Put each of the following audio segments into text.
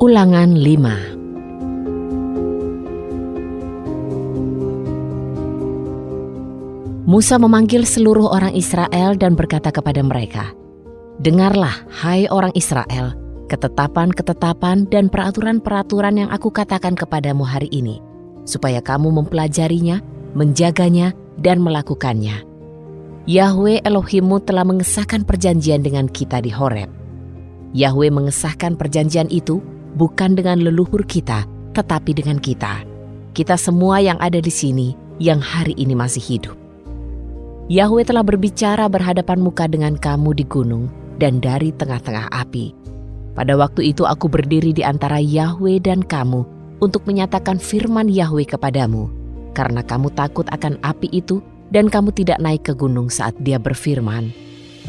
Ulangan 5. Musa memanggil seluruh orang Israel dan berkata kepada mereka, "Dengarlah, hai orang Israel, ketetapan-ketetapan dan peraturan-peraturan yang aku katakan kepadamu hari ini, supaya kamu mempelajarinya, menjaganya, dan melakukannya. Yahwe Elohimmu telah mengesahkan perjanjian dengan kita di Horeb. Yahwe mengesahkan perjanjian itu bukan dengan leluhur kita, tetapi dengan kita. Kita semua yang ada di sini, yang hari ini masih hidup. Yahwe telah berbicara berhadapan muka dengan kamu di gunung dan dari tengah-tengah api. Pada waktu itu aku berdiri di antara Yahwe dan kamu untuk menyatakan firman Yahwe kepadamu, karena kamu takut akan api itu dan kamu tidak naik ke gunung saat dia berfirman.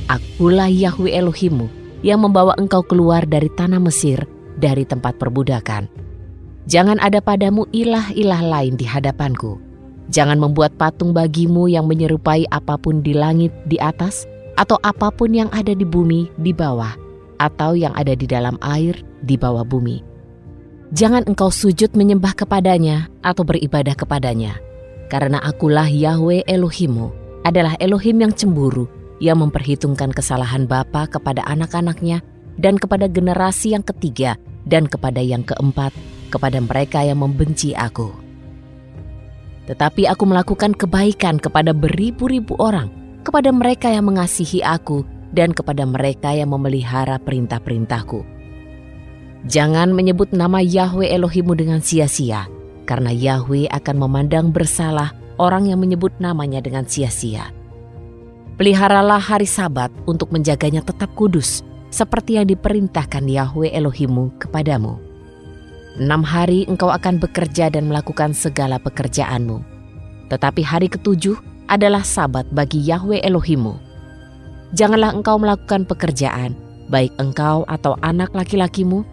Akulah Yahwe Elohimmu yang membawa engkau keluar dari tanah Mesir, dari tempat perbudakan. Jangan ada padamu ilah-ilah lain di hadapanku. Jangan membuat patung bagimu yang menyerupai apapun di langit di atas, atau apapun yang ada di bumi di bawah, atau yang ada di dalam air di bawah bumi. Jangan engkau sujud menyembah kepadanya atau beribadah kepadanya, karena akulah Yahwe Elohimmu, adalah Elohim yang cemburu, yang memperhitungkan kesalahan bapa kepada anak-anaknya, dan kepada generasi yang ketiga dan kepada yang keempat, kepada mereka yang membenci aku. Tetapi aku melakukan kebaikan kepada beribu-ribu orang, kepada mereka yang mengasihi aku dan kepada mereka yang memelihara perintah-perintahku. Jangan menyebut nama Yahwe Elohimmu dengan sia-sia, karena Yahwe akan memandang bersalah orang yang menyebut namanya dengan sia-sia. Peliharalah hari Sabat untuk menjaganya tetap kudus, seperti yang diperintahkan Yahwe Elohimmu kepadamu. 6 hari engkau akan bekerja dan melakukan segala pekerjaanmu. Tetapi hari ke-7 adalah Sabat bagi Yahwe Elohimmu. Janganlah engkau melakukan pekerjaan, baik engkau atau anak laki-lakimu,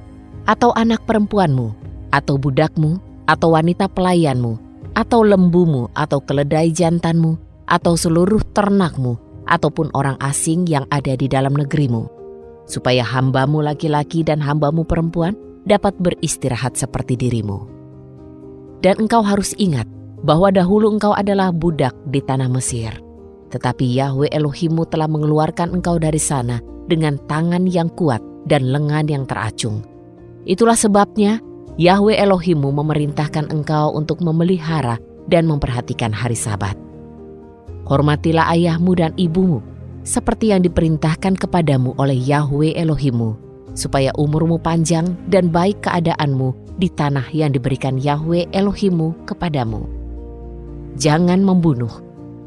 atau anak perempuanmu, atau budakmu, atau wanita pelayanmu, atau lembumu, atau keledai jantanmu, atau seluruh ternakmu, ataupun orang asing yang ada di dalam negerimu, supaya hambamu laki-laki dan hambamu perempuan dapat beristirahat seperti dirimu. Dan engkau harus ingat bahwa dahulu engkau adalah budak di tanah Mesir, tetapi Yahwe Elohimmu telah mengeluarkan engkau dari sana dengan tangan yang kuat dan lengan yang teracung. Itulah sebabnya Yahwe Elohimmu memerintahkan engkau untuk memelihara dan memperhatikan hari Sabat. Hormatilah ayahmu dan ibumu, seperti yang diperintahkan kepadamu oleh Yahwe Elohimmu, supaya umurmu panjang dan baik keadaanmu di tanah yang diberikan Yahwe Elohimmu kepadamu. Jangan membunuh,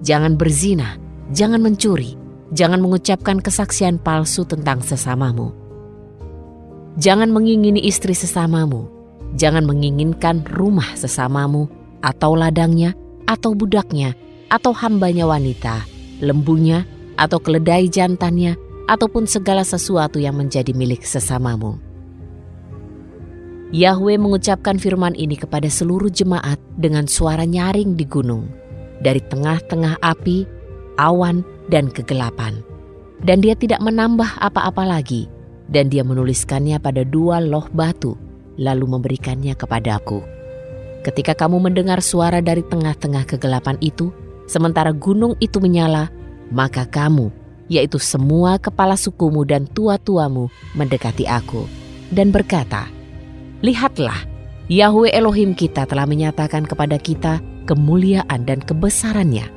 jangan berzina, jangan mencuri, jangan mengucapkan kesaksian palsu tentang sesamamu. Jangan mengingini istri sesamamu, jangan menginginkan rumah sesamamu, atau ladangnya, atau budaknya, atau hambanya wanita, lembunya, atau keledai jantannya, ataupun segala sesuatu yang menjadi milik sesamamu. Yahwe mengucapkan firman ini kepada seluruh jemaat dengan suara nyaring di gunung, dari tengah-tengah api, awan, dan kegelapan. Dan dia tidak menambah apa-apa lagi, dan dia menuliskannya pada 2 loh batu, lalu memberikannya kepadaku. Ketika kamu mendengar suara dari tengah-tengah kegelapan itu, sementara gunung itu menyala, maka kamu, yaitu semua kepala sukumu dan tua-tuamu, mendekati aku dan berkata, "Lihatlah, Yahwe Elohim kita telah menyatakan kepada kita kemuliaan dan kebesarannya,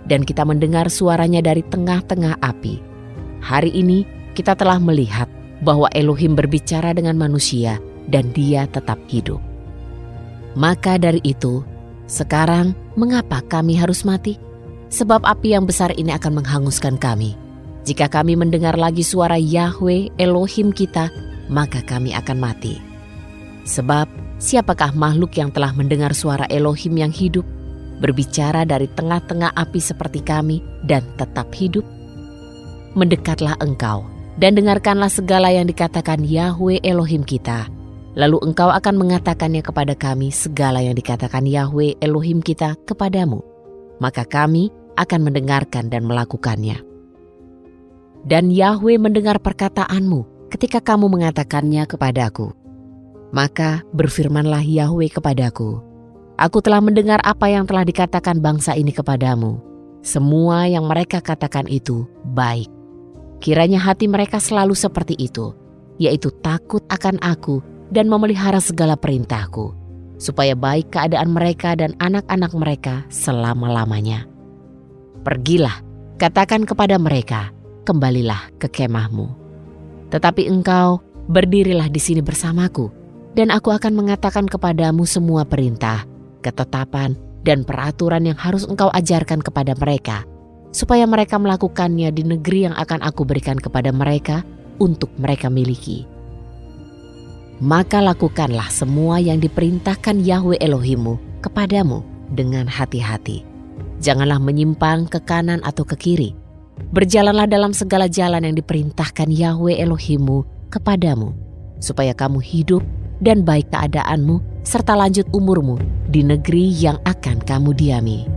dan kita mendengar suaranya dari tengah-tengah api. Hari ini kita telah melihat bahwa Elohim berbicara dengan manusia dan dia tetap hidup. Maka dari itu, sekarang mengapa kami harus mati? Sebab api yang besar ini akan menghanguskan kami. Jika kami mendengar lagi suara Yahwe Elohim kita, maka kami akan mati. Sebab siapakah makhluk yang telah mendengar suara Elohim yang hidup, berbicara dari tengah-tengah api seperti kami dan tetap hidup? Mendekatlah engkau dan dengarkanlah segala yang dikatakan Yahwe Elohim kita. Lalu engkau akan mengatakannya kepada kami segala yang dikatakan Yahwe Elohim kita kepadamu. Maka kami akan mendengarkan dan melakukannya. Dan Yahwe mendengar perkataanmu ketika kamu mengatakannya kepadaku. Maka berfirmanlah Yahwe kepadaku, Aku telah mendengar apa yang telah dikatakan bangsa ini kepadamu. Semua yang mereka katakan itu baik. Kiranya hati mereka selalu seperti itu, yaitu takut akan aku dan memelihara segala perintahku, supaya baik keadaan mereka dan anak-anak mereka selama-lamanya. Pergilah, katakan kepada mereka, kembalilah ke kemahmu. Tetapi engkau berdirilah di sini bersamaku, dan aku akan mengatakan kepadamu semua perintah, ketetapan, dan peraturan yang harus engkau ajarkan kepada mereka, supaya mereka melakukannya di negeri yang akan aku berikan kepada mereka untuk mereka miliki. Maka lakukanlah semua yang diperintahkan Yahwe Elohimmu kepadamu dengan hati-hati. Janganlah menyimpang ke kanan atau ke kiri. Berjalanlah dalam segala jalan yang diperintahkan Yahwe Elohimmu kepadamu, supaya kamu hidup dan baik keadaanmu serta lanjut umurmu di negeri yang akan kamu diami.